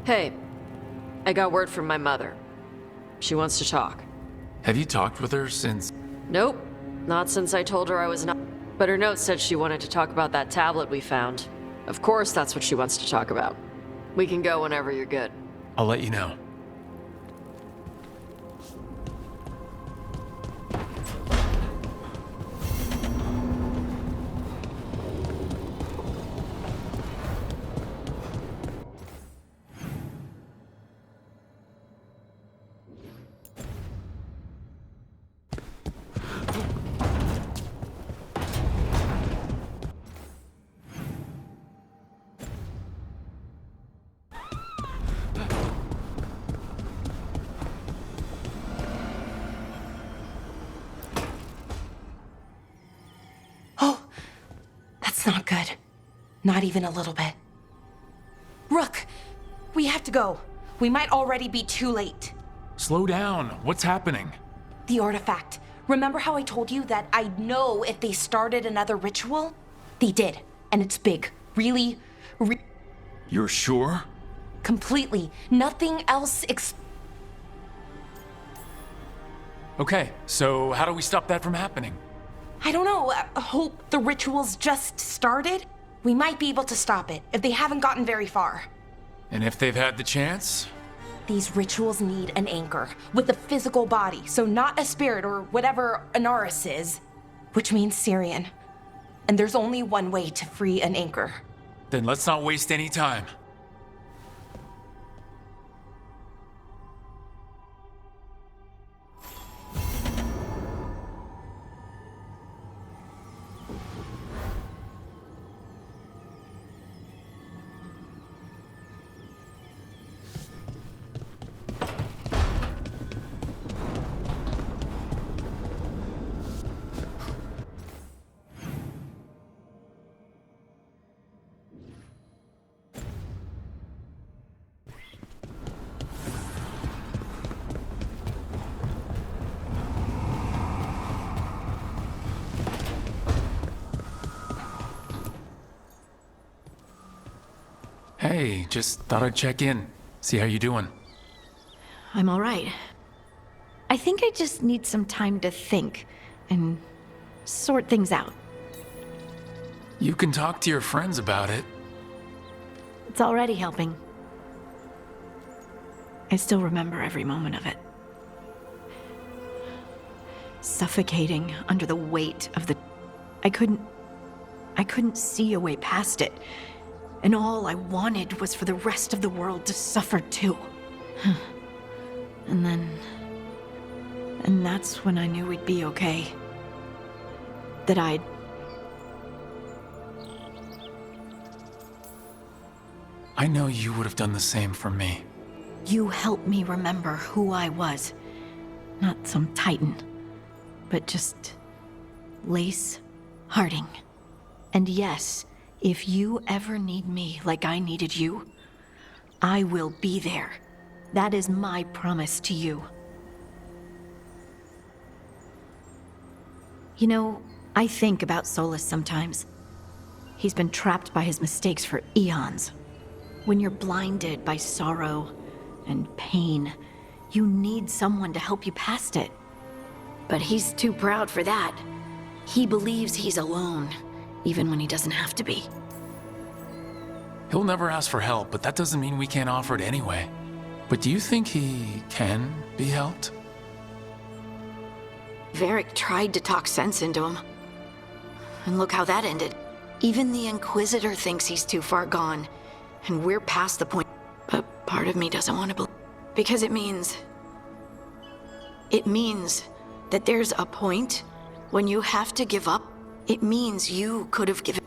Hey, I got word from my mother. She wants to talk. Have you talked with her since... Nope, not since I told her I was not. But her note said she wanted to talk about that tablet we found. Of course that's what she wants to talk about. We can go whenever you're good. I'll let you know. That's not good. Not even a little bit. Rook, we have to go. We might already be too late. Slow down. What's happening? The artifact. Remember how I told you that I'd know if they started another ritual? They did, and it's big. Really, You're sure? completely. Nothing else Okay, so how do we stop that from happening? I don't know. I hope the ritual's just started. We might be able to stop it if they haven't gotten very far. And if they've had the chance? These rituals need an anchor with a physical body, so not a spirit or whatever Anaris is, which means Syrian. And there's only one way to free an anchor. Then let's not waste any time. Hey, just thought I'd check in, see how you doing. I'm all right. I think I just need some time to think and sort things out. You can talk to your friends about it. It's already helping. I still remember every moment of it. Suffocating under the weight of the... I couldn't see a way past it. And all I wanted was for the rest of the world to suffer too. And that's when I knew we'd be okay. That I know you would have done the same for me. You helped me remember who I was. Not some titan, but just Lace Harding. And yes, if you ever need me like I needed you, I will be there. That is my promise to you. You know, I think about Solus sometimes. He's been trapped by his mistakes for eons. When you're blinded by sorrow and pain, you need someone to help you past it. But he's too proud for that. He believes he's alone, even when he doesn't have to be. He'll never ask for help, but that doesn't mean we can't offer it anyway. But do you think he can be helped? Varric tried to talk sense into him. And look how that ended. Even the Inquisitor thinks he's too far gone, and we're past the point. But part of me doesn't want to believe. Because it means that there's a point when you have to give up. It means you could have given.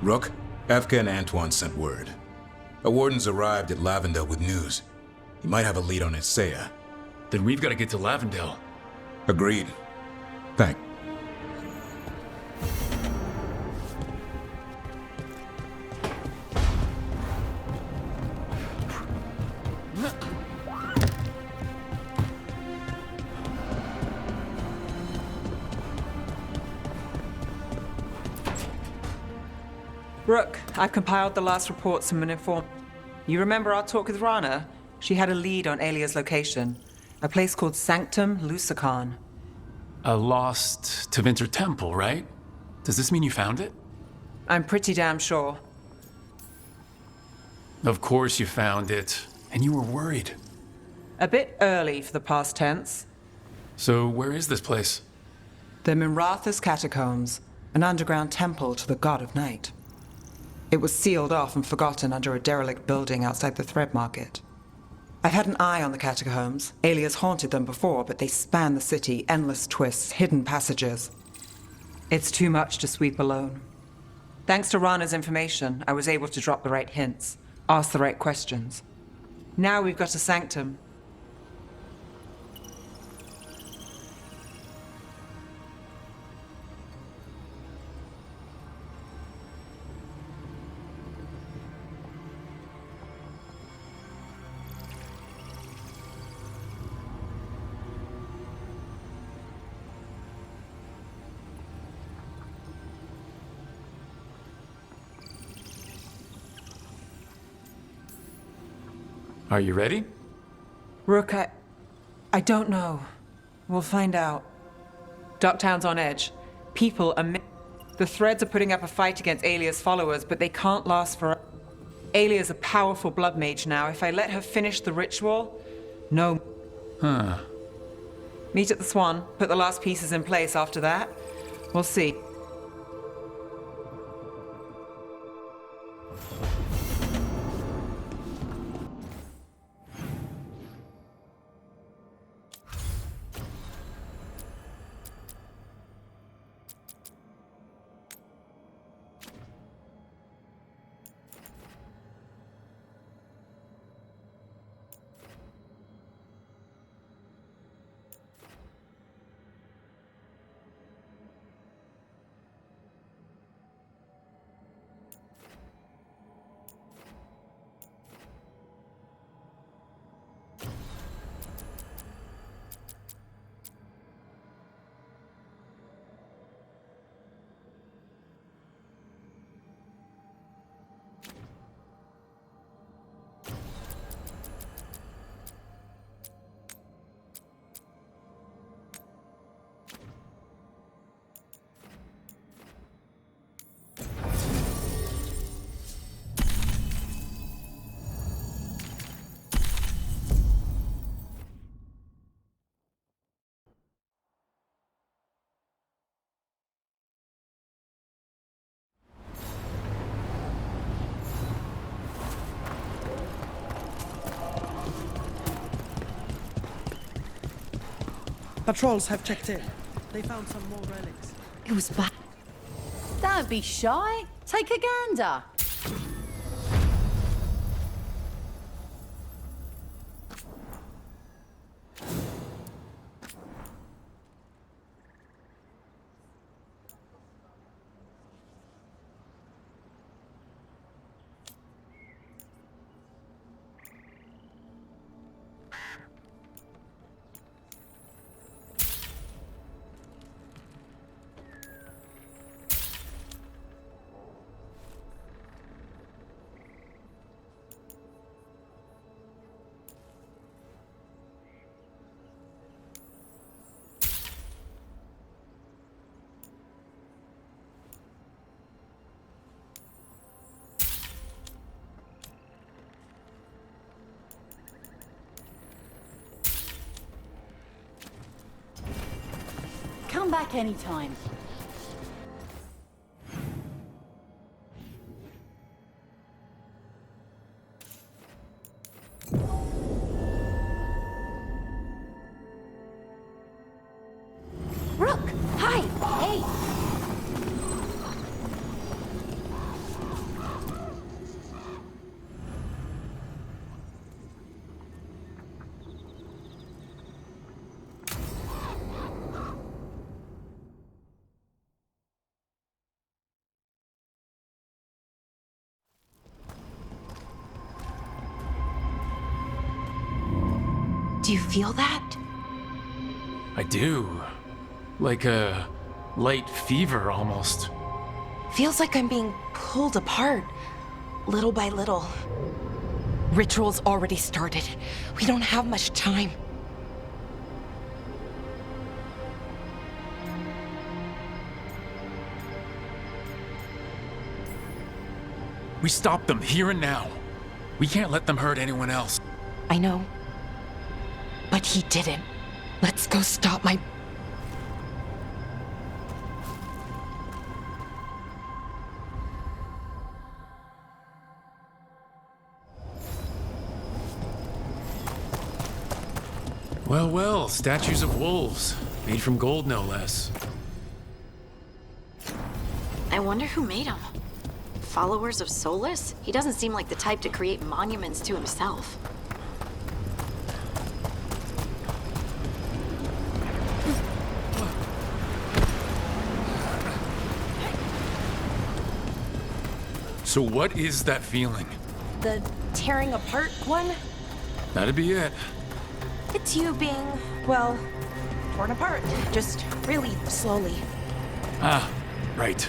Rook, Evka and Antoine sent word. A warden's arrived at Lavendale with news. He might have a lead on Isaiah. Then we've got to get to Lavendale. Agreed. Thank. Rook, I've compiled the last reports from an informant. You remember our talk with Rana? She had a lead on Alia's location. A place called Sanctum Lucican. A lost Tevinter temple, right? Does this mean you found it? I'm pretty damn sure. Of course you found it. And you were worried. A bit early for the past tense. So where is this place? The Minratha's Catacombs, an underground temple to the god of night. It was sealed off and forgotten under a derelict building outside the Thread Market. I've had an eye on the catacombs. Alias haunted them before, but they span the city, endless twists, hidden passages. It's too much to sweep alone. Thanks to Rana's information, I was able to drop the right hints, ask the right questions. Now we've got a sanctum. Are you ready? Rook, I don't know. We'll find out. Ducktown's on edge. People are... The Threads are putting up a fight against Alia's followers, but they can't last for... Alia's a powerful blood mage now. If I let her finish the ritual... No. Huh. Meet at the Swan. Put the last pieces in place after that. We'll see. Patrols have checked in. They found some more relics. It was bad. Don't be shy. Take a gander. Come back anytime. Rook! Hi! Hey! Do you feel that? I do. Like a light fever, almost. Feels like I'm being pulled apart, little by little. Ritual's already started. We don't have much time. We stop them here and now. We can't let them hurt anyone else. I know. But he didn't. Let's go stop my... Well, well, statues of wolves. Made from gold, no less. I wonder who made him. Followers of Solus? He doesn't seem like the type to create monuments to himself. So what is that feeling? The tearing apart one? That'd be it. It's you being, well, torn apart. Just really slowly. Ah, right.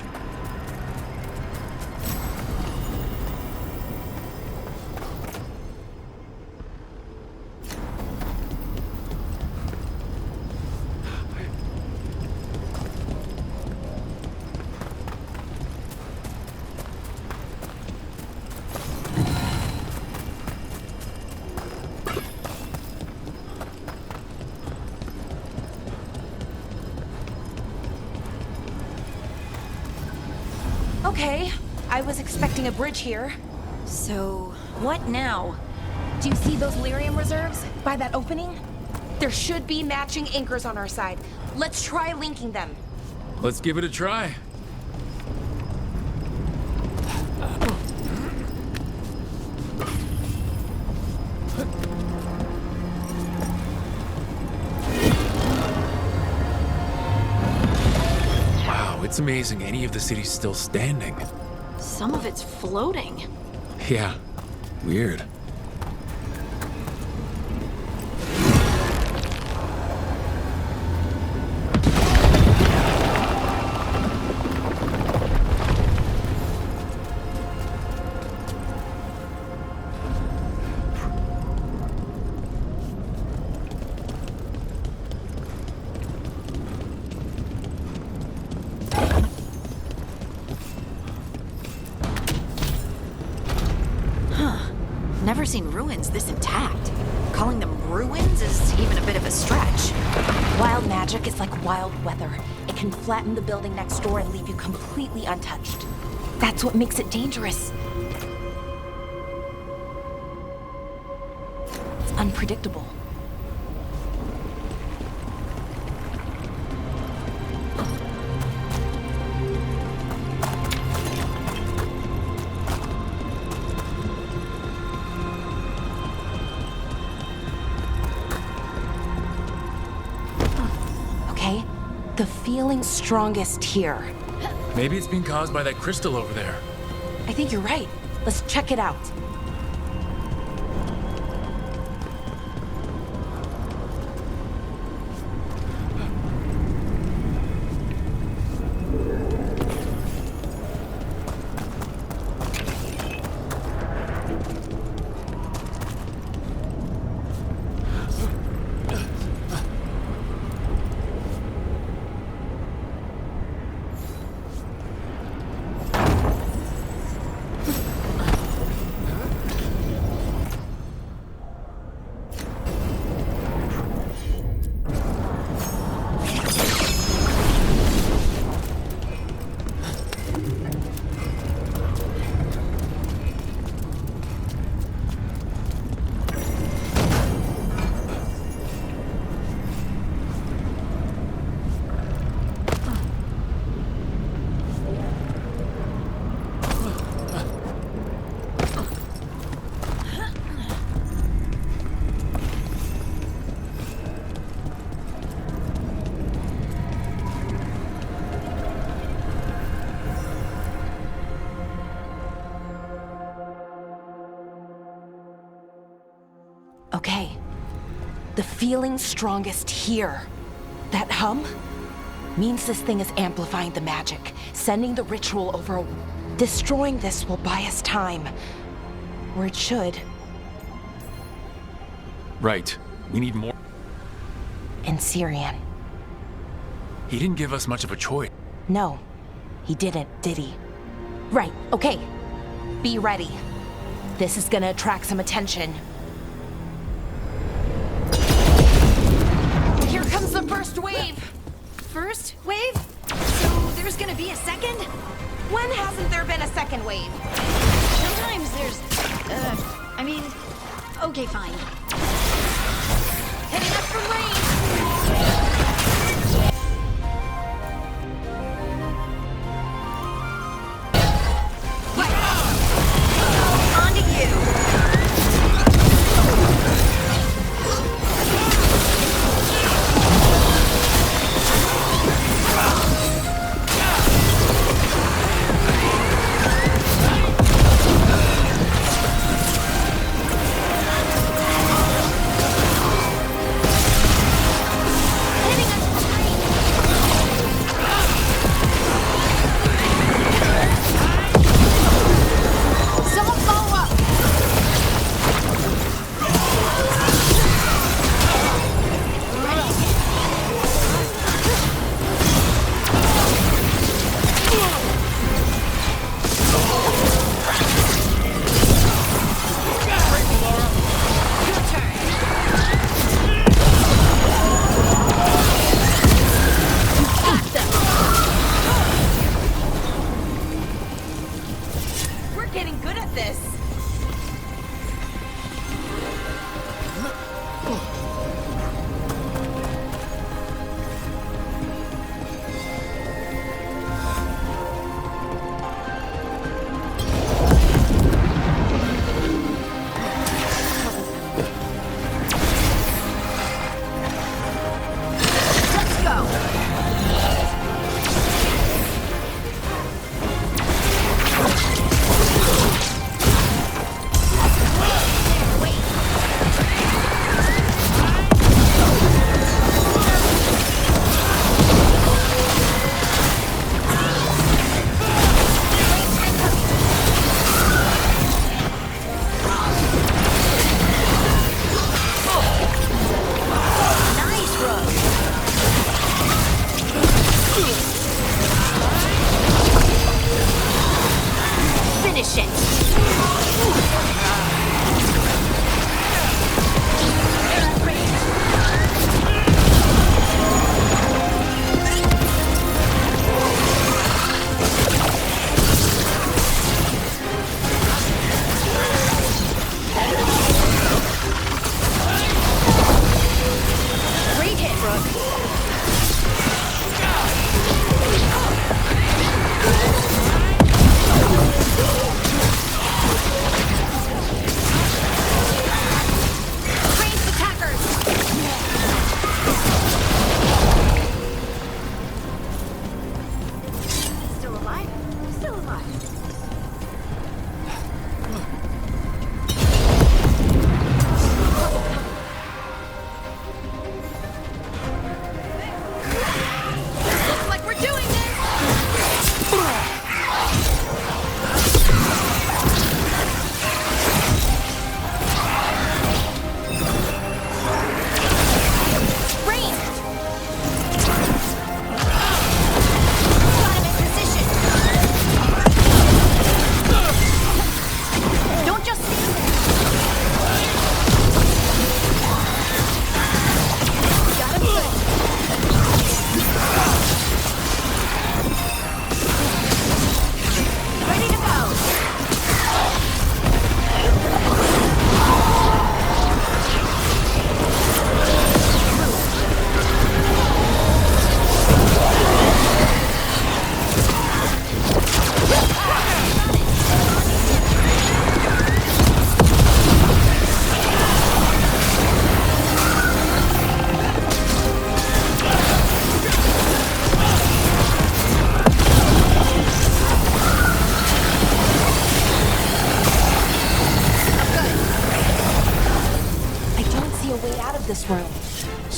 Okay, I was expecting a bridge here. So, what now? Do you see those lyrium reserves by that opening? There should be matching anchors on our side. Let's try linking them. Let's give it a try. Wow, it's amazing any of the city's still standing. Some of it's floating. Yeah, weird. Never seen ruins this intact. Calling them ruins is even a bit of a stretch. Wild magic is like wild weather. It can flatten the building next door and leave you completely untouched. That's what makes it dangerous. It's unpredictable. Okay, the feeling's strongest here. Maybe it's being caused by that crystal over there. I think you're right. Let's check it out. Okay. The feeling's strongest here. That hum means this thing is amplifying the magic, sending the ritual over. Destroying this will buy us time. Or it should. Right. We need more. In Syrian. He didn't give us much of a choice. No, he didn't, did he? Right, okay. Be ready. This is gonna attract some attention. Here comes the first wave! First wave? So there's gonna be a second? When hasn't there been a second wave? Sometimes there's, okay, fine. Hitting us from range! On to you.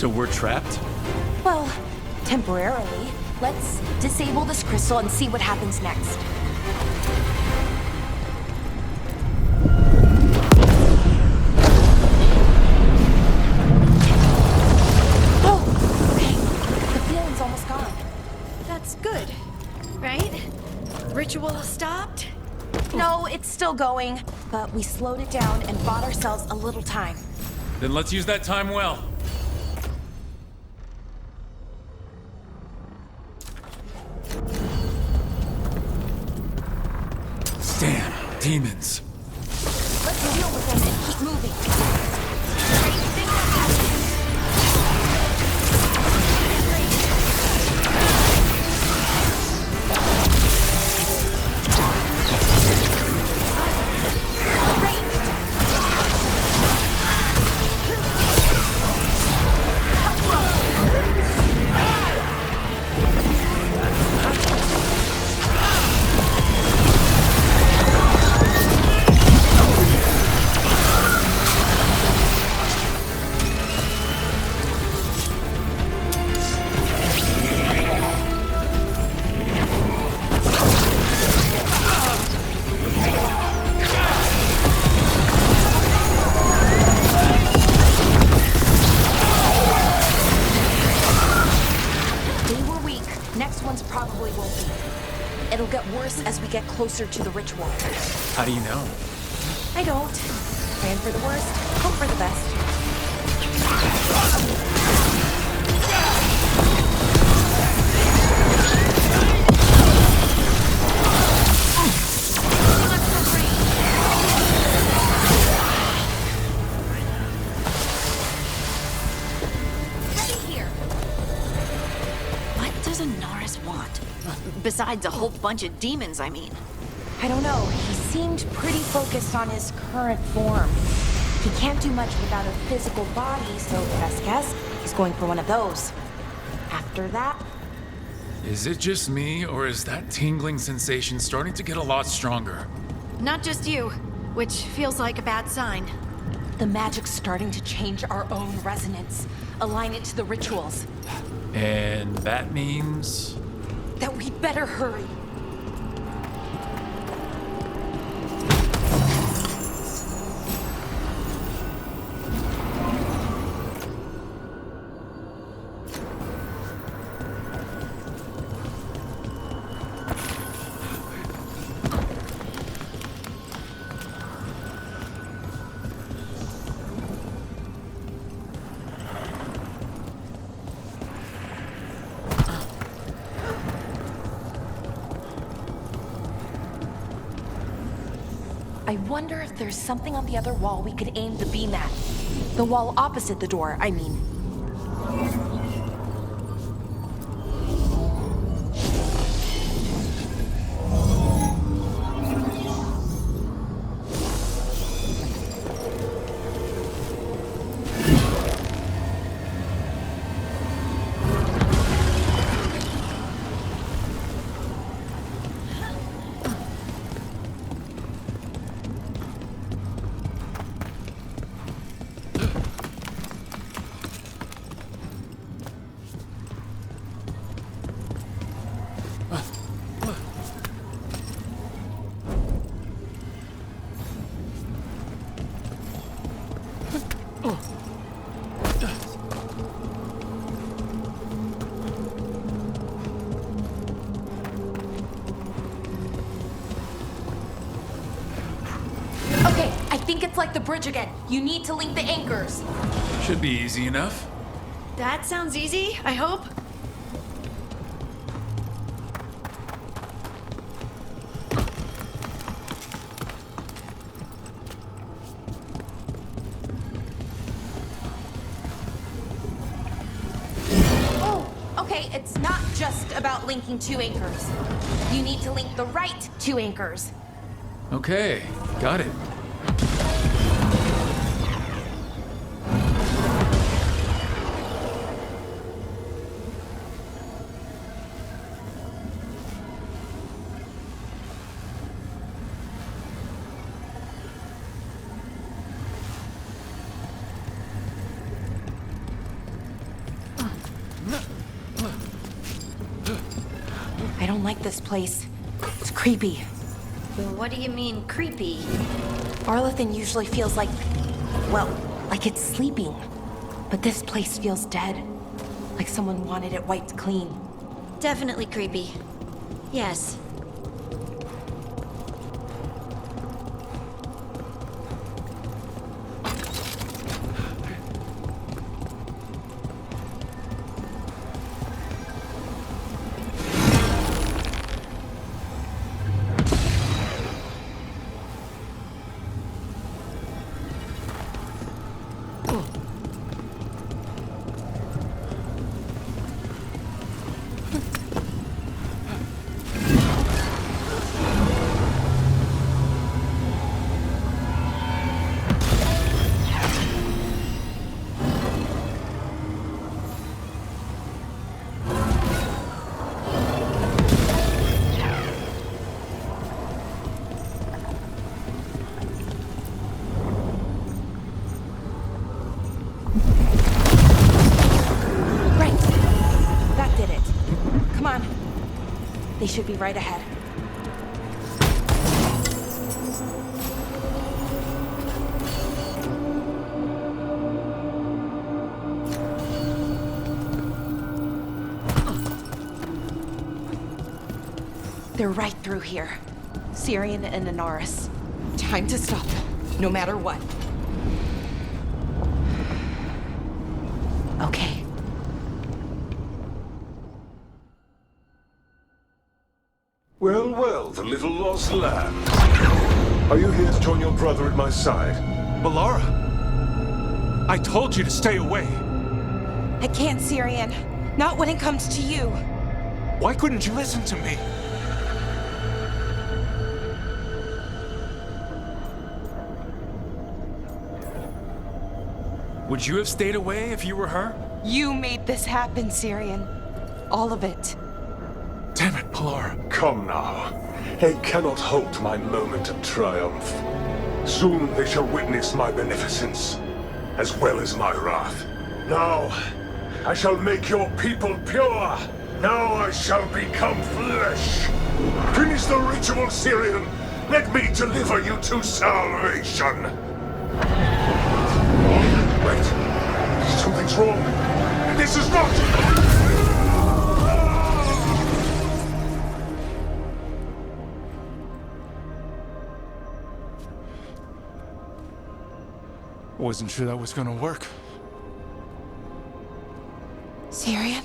So we're trapped? Well, temporarily. Let's disable this crystal and see what happens next. Oh, okay. The feeling's almost gone. That's good, right? Ritual stopped? No, it's still going, but we slowed it down and bought ourselves a little time. Then let's use that time well. Damn, demons. Let's deal with them and keep moving. Probably won't be. It'll get worse as we get closer to the ritual. How do you know? I don't. Plan for the worst, hope for the best. What does Anaris want? Besides a whole bunch of demons, I mean. I don't know. He seemed pretty focused on his current form. He can't do much without a physical body, so best guess, he's going for one of those. After that, Is it just me, or is that tingling sensation starting to get a lot stronger? Not just you, which feels like a bad sign. the magic's starting to change our own resonance, align it to the rituals. And that means... That we'd better hurry. I wonder if there's something on the other wall we could aim the beam at. The wall opposite the door, I mean. Okay, I think it's like the bridge again. You need to link the anchors. Should be easy enough. That sounds easy, I hope. Okay, it's not just about linking two anchors. You need to link the right two anchors. Okay, got it. like this place. It's creepy. What do you mean, creepy? Arlathan usually feels like, well, like it's sleeping. But this place feels dead. Like someone wanted it wiped clean. Definitely creepy. Yes. They should be right ahead. They're right through here. Syrian and Anaris. Time to stop them, no matter what. Okay. Well, well, the little lost lamb. Are you here to join your brother at my side? Balara! I told you to stay away! I can't, Syrian. Not when it comes to you. Why couldn't you listen to me? Would you have stayed away if you were her? You made this happen, Syrian. All of it. Damn it, Balara. Come now. They cannot halt my moment of triumph. Soon they shall witness my beneficence, as well as my wrath. Now, I shall make your people pure. Now I shall become flesh. Finish the ritual, Syrian. Let me deliver you to salvation. Wait. Something's wrong. This is not... Wasn't sure that was gonna work. Syrian?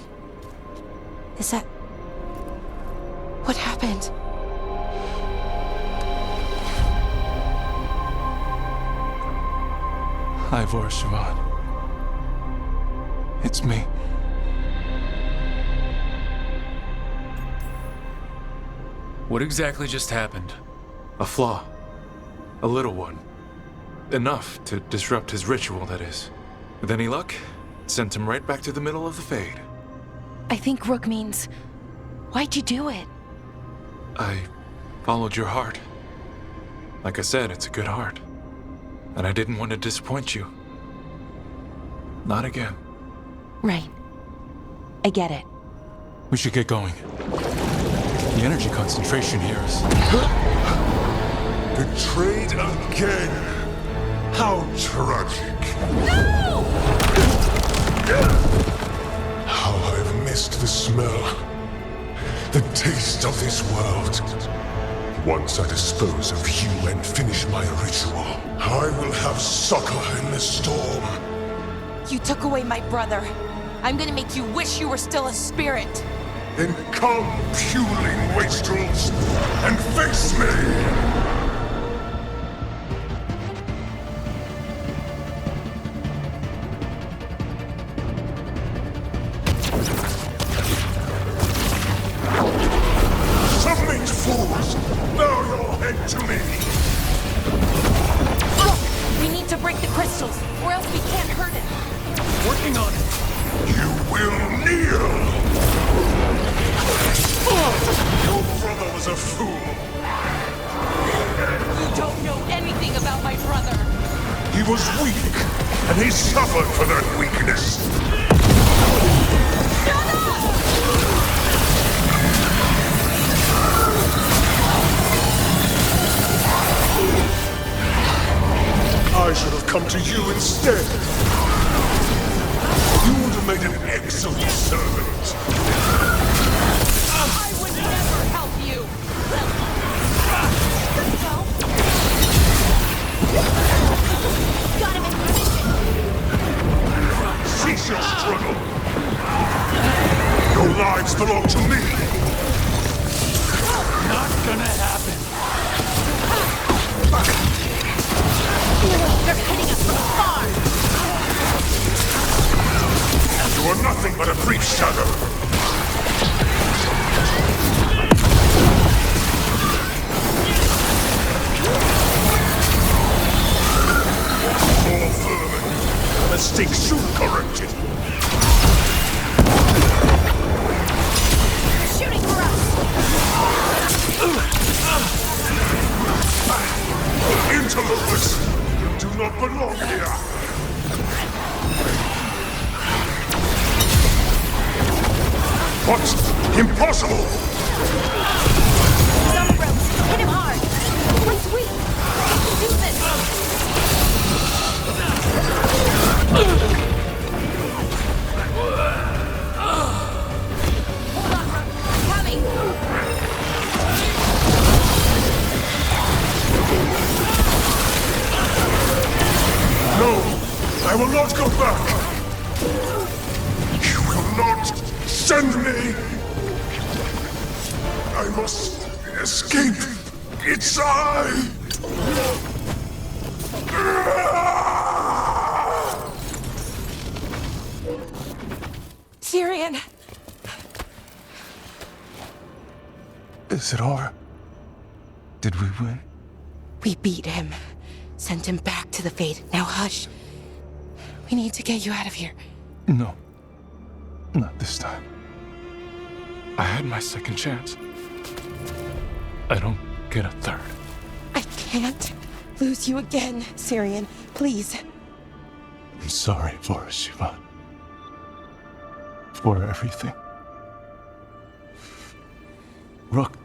Is that... what happened? Ivor Siobhan. It's me. What exactly just happened? A flaw. A little one. Enough to disrupt his ritual, that is. With any luck, it sent him right back to the middle of the Fade. I think Rook means... why'd you do it? I followed your heart. Like I said, it's a good heart. And I didn't want to disappoint you. Not again. Right. I get it. We should get going. The energy concentration here is... Betrayed again! How tragic! No! How I've missed the smell, the taste of this world. Once I dispose of you and finish my ritual, I will have succor in the storm. You took away my brother. I'm gonna make you wish you were still a spirit. Then come, puling wastrels, and face me! Fools! Bow your head to me! Look! We need to break the crystals, or else we can't hurt it. Working on it! You will kneel! Your brother was a fool! You don't know anything about my brother! He was weak, and he suffered for that weakness! Shut up! come to you instead. You would have made an excellent servant. I would never help you! Got him in position! Cease your struggle. Your lives belong to me. Not gonna happen. They're hitting us from far! You are nothing but a brief shadow. More vermin. Mistake soon corrected. Shooting for us! Interlopers! You do not belong here! What? Impossible! He's on the ropes! Hit him hard! He's weak! We can do this! Hold on, Rook! Coming! No! I will not go back! You will not send me! I must escape! It's I! Syrian! Is it over? Did we win? We beat him. Sent him back to the Fate. Now hush. We need to get you out of here. No. Not this time. I had my second chance. I don't get a third. I can't lose you again, Syrian. Please. I'm sorry for us, Siobhan. For everything. Rook.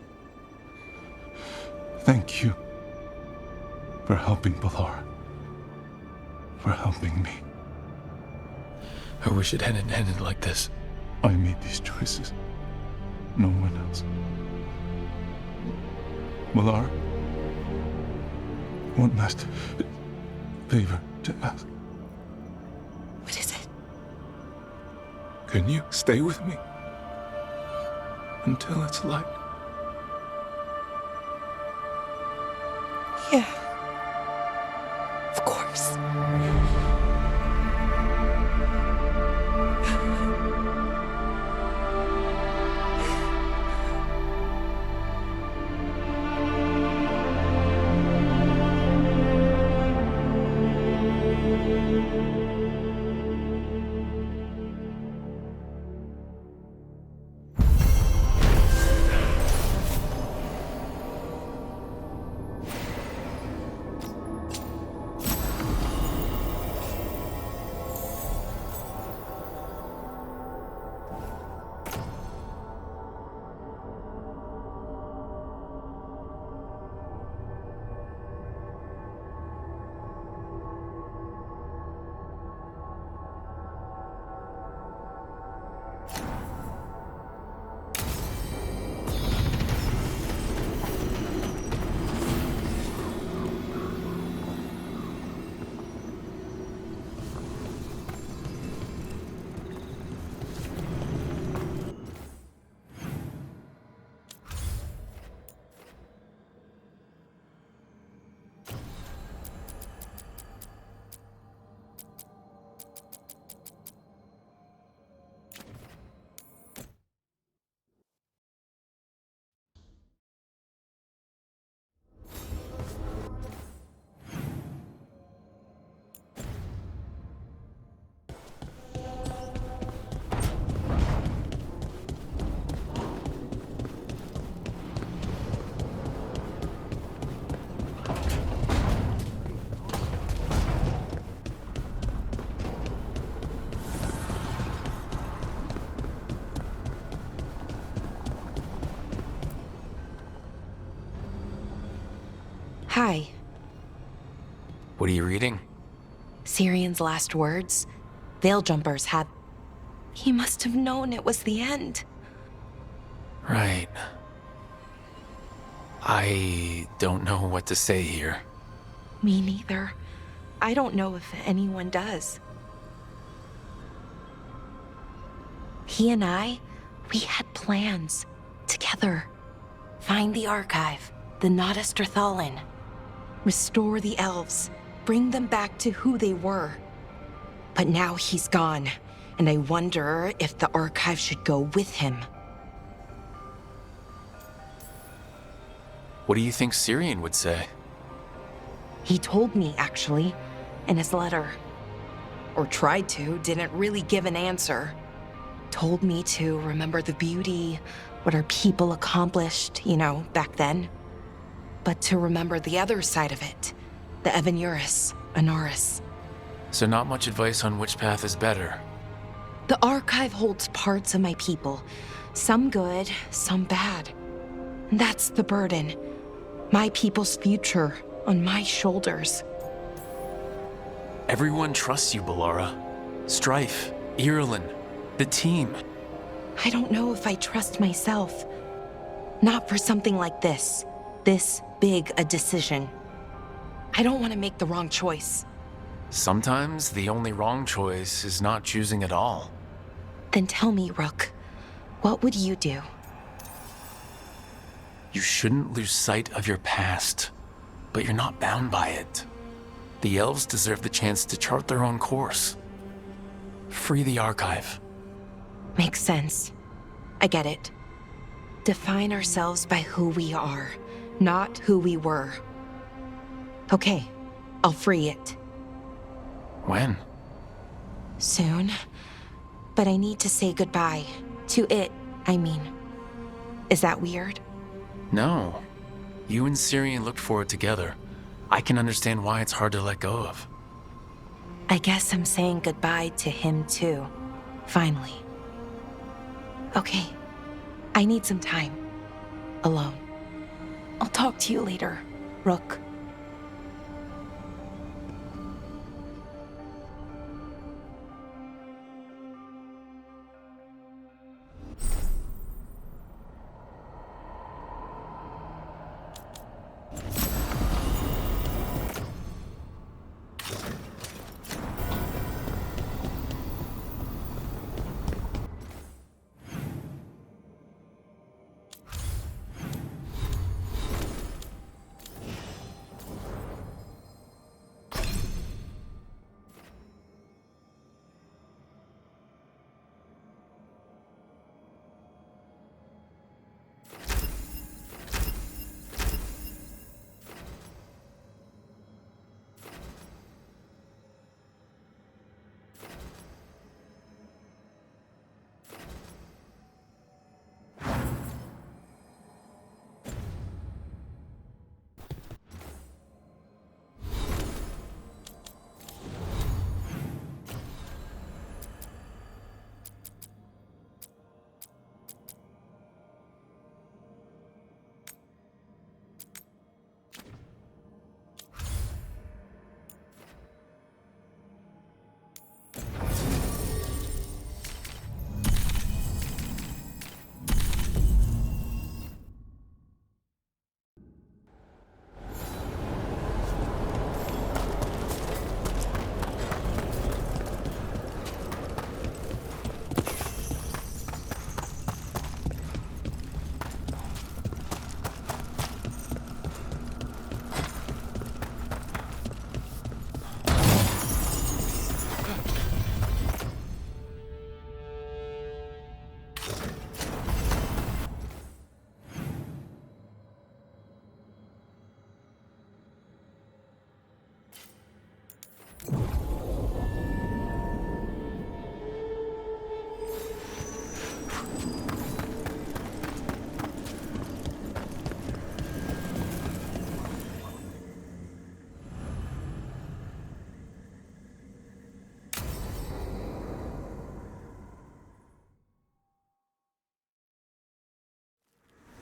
Thank you. For helping Balara. For helping me. I wish it hadn't ended like this. I made these choices. No one else. Balara. One last favor to ask. What is it? Can you stay with me? Until it's light? Yeah. Of course. Hi. What are you reading? Sirian's last words, Veiljumpers had... He must have known it was the end. Right. I don't know what to say here. Me neither. I don't know if anyone does. He and I, we had plans. Together. Find the archive, the Nodasterthalin. Restore the elves. Bring them back to who they were. But now he's gone, and I wonder if the archive should go with him. What do you think Sirian would say? He told me, actually, in his letter. Or tried to, didn't really give an answer. Told me to remember the beauty, what our people accomplished, back then. But to remember the other side of it, the Evanuris, Anaris. So not much advice on which path is better. The archive holds parts of my people, some good, some bad. That's the burden. My people's future on my shoulders. Everyone trusts you, Ballora. Strife, Irulan, the team. I don't know if I trust myself. Not for something like this. This big a decision. I don't want to make the wrong choice. Sometimes the only wrong choice is not choosing at all. Then tell me, Rook, what would you do? You shouldn't lose sight of your past, but you're not bound by it. The elves deserve the chance to chart their own course. Free the archive. Makes sense. I get it. Define ourselves by who we are, not who we were. Okay, I'll free it. When? Soon. But I need to say goodbye. To it, I mean. Is that weird? No. You and Sirian looked forward together. I can understand why it's hard to let go of. I guess I'm saying goodbye to him too. Finally. Okay. I need some time. Alone. I'll talk to you later, Rook.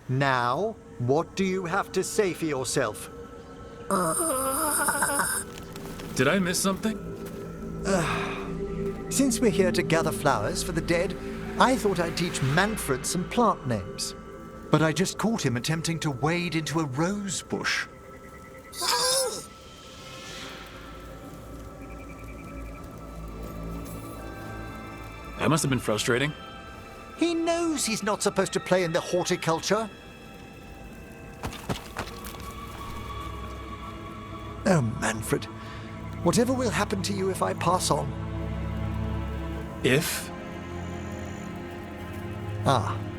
Now, what do you have to say for yourself? Did I miss something? Since we're here to gather flowers for the dead, I thought I'd teach Manfred some plant names. But I just caught him attempting to wade into a rose bush. That must have been frustrating. He knows he's not supposed to play in the horticulture. Oh, Manfred. Whatever will happen to you if I pass on? If?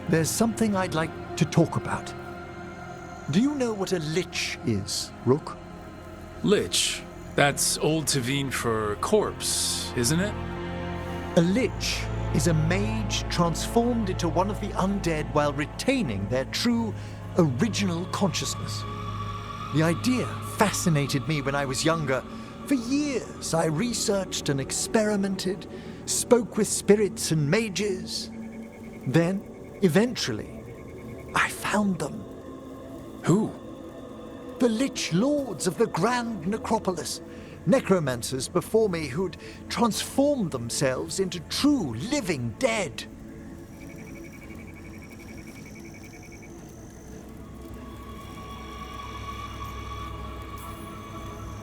There's something I'd like to talk about. Do you know what a lich is, Rook? Lich. That's Old Tavine for corpse, isn't it? A lich is a mage transformed into one of the undead while retaining their true, original consciousness. The idea fascinated me when I was younger. For years, I researched and experimented, spoke with spirits and mages. Then, eventually, I found them. Who? The Lich Lords of the Grand Necropolis. Necromancers before me who'd transformed themselves into true living dead.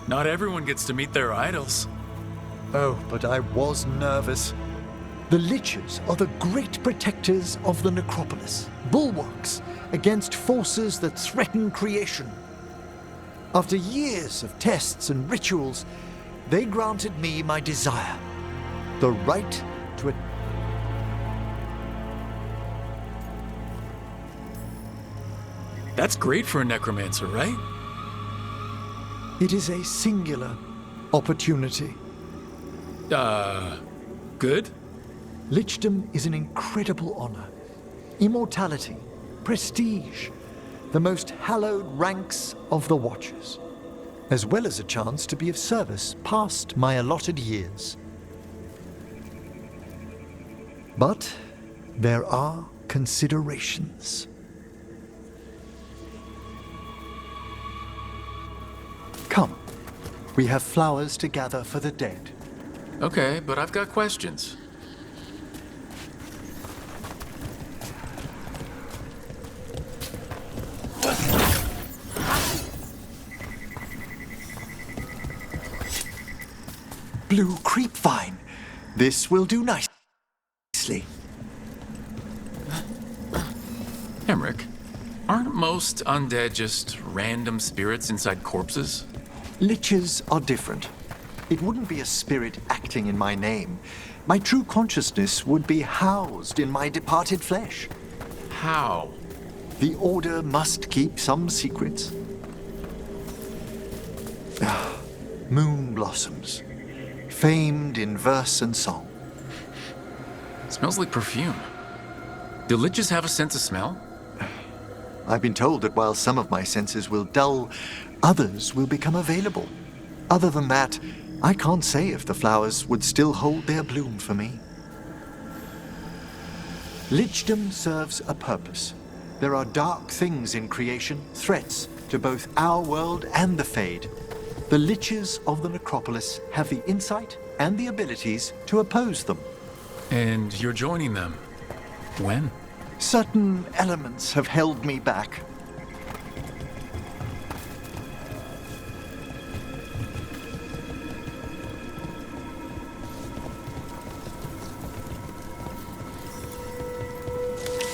Not everyone gets to meet their idols. Oh, but I was nervous. The Liches are the great protectors of the necropolis, bulwarks against forces that threaten creation. After years of tests and rituals, they granted me my desire, the right to a... That's great for a necromancer, right? It is a singular opportunity. Good? Lichdom is an incredible honor. Immortality, prestige, the most hallowed ranks of the Watchers, as well as a chance to be of service past my allotted years. But there are considerations. Come, we have flowers to gather for the dead. Okay, but I've got questions. Blue creepvine. This will do nicely. Emmerich, aren't most undead just random spirits inside corpses? Liches are different. It wouldn't be a spirit acting in my name. My true consciousness would be housed in my departed flesh. How? The Order must keep some secrets. Moon blossoms, famed in verse and song. Smells like perfume. Do liches have a sense of smell? I've been told that while some of my senses will dull, others will become available. Other than that, I can't say if the flowers would still hold their bloom for me. Lichdom serves a purpose. There are dark things in creation, threats to both our world and the Fade. The Liches of the Necropolis have the insight and the abilities to oppose them. And you're joining them. When? Certain elements have held me back.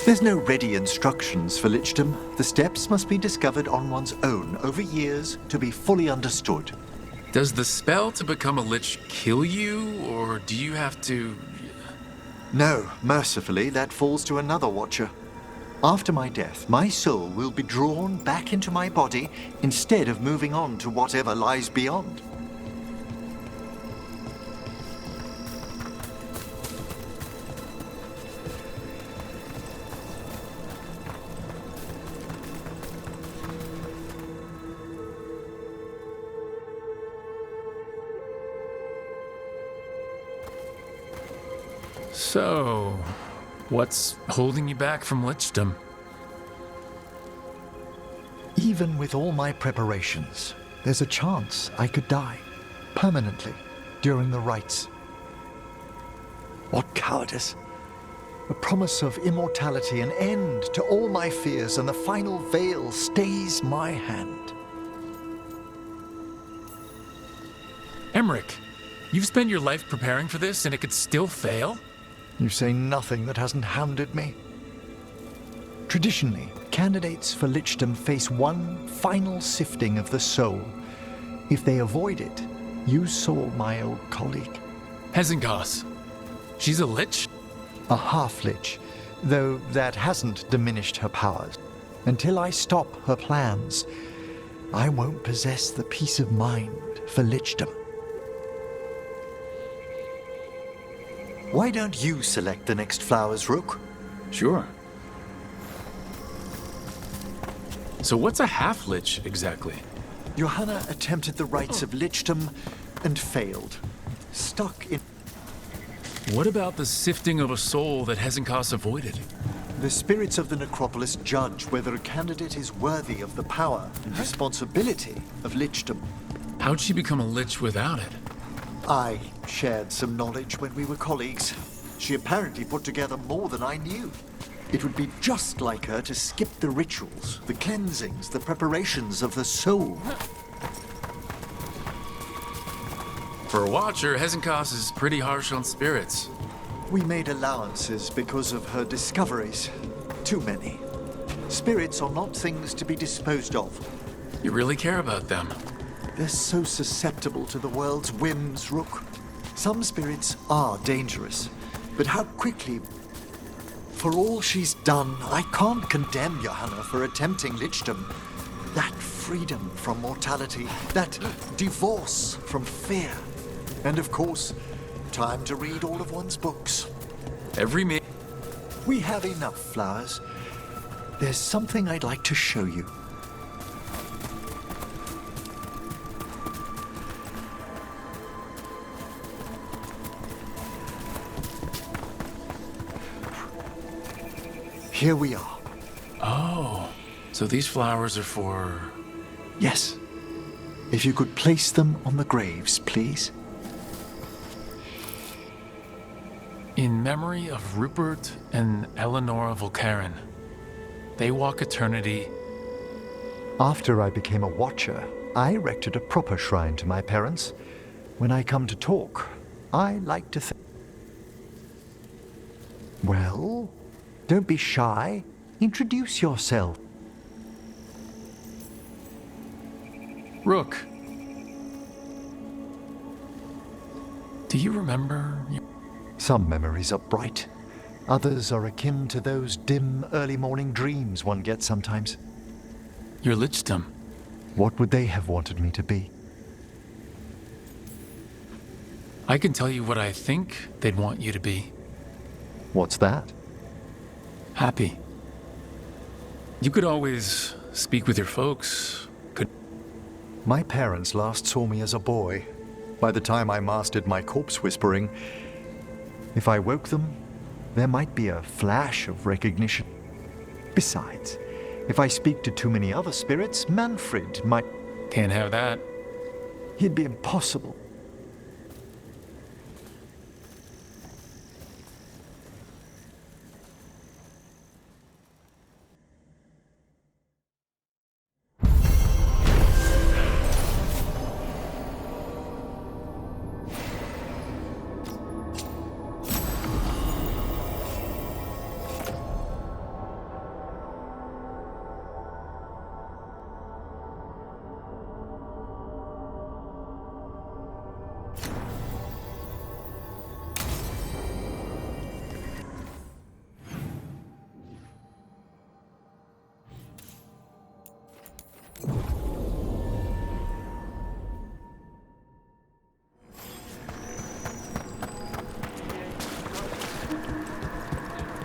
There's no ready instructions for Lichdom. The steps must be discovered on one's own over years to be fully understood. Does the spell to become a lich kill you, or do you have to... No, mercifully, that falls to another Watcher. After my death, my soul will be drawn back into my body instead of moving on to whatever lies beyond. So, what's holding you back from lichdom? Even with all my preparations, there's a chance I could die permanently during the rites. What cowardice. A promise of immortality, an end to all my fears, and the final veil stays my hand. Emmerich, you've spent your life preparing for this and it could still fail? You say nothing that hasn't hounded me. Traditionally, candidates for lichdom face one final sifting of the soul. If they avoid it, you saw my old colleague. Hezenkos. She's a lich? A half-lich, though that hasn't diminished her powers. Until I stop her plans, I won't possess the peace of mind for lichdom. Why don't you select the next flowers, Rook? Sure. So what's a half-lich exactly? Johanna attempted the rites of lichdom and failed. Stuck in... What about the sifting of a soul that Hezenkos avoided? The spirits of the necropolis judge whether a candidate is worthy of the power and responsibility of lichdom. How'd she become a lich without it? I shared some knowledge when we were colleagues. She apparently put together more than I knew. It would be just like her to skip the rituals, the cleansings, the preparations of the soul. For a Watcher, Hezenkos is pretty harsh on spirits. We made allowances because of her discoveries. Too many. Spirits are not things to be disposed of. You really care about them? They're so susceptible to the world's whims, Rook. Some spirits are dangerous, but how quickly... For all she's done, I can't condemn Johanna for attempting lichdom. That freedom from mortality, that divorce from fear. And of course, time to read all of one's books. We have enough flowers. There's something I'd like to show you. Here we are. Oh, so these flowers are for... Yes. If you could place them on the graves, please. In memory of Rupert and Eleonora Volkaren. They walk eternity. After I became a Watcher, I erected a proper shrine to my parents. When I come to talk, I like to think... Well, don't be shy. Introduce yourself. Rook. Do you remember... Some memories are bright. Others are akin to those dim early morning dreams one gets sometimes. Your lichdom. What would they have wanted me to be? I can tell you what I think they'd want you to be. What's that? Happy. You could always speak with your folks, could... My parents last saw me as a boy. By the time I mastered my corpse whispering, if I woke them, there might be a flash of recognition. Besides, if I speak to too many other spirits, Manfred might... Can't have that. He'd be impossible.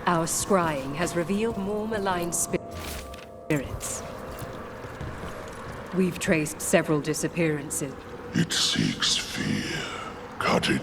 Our scrying has revealed more malign spirits. We've traced several disappearances. It seeks fear. Cut it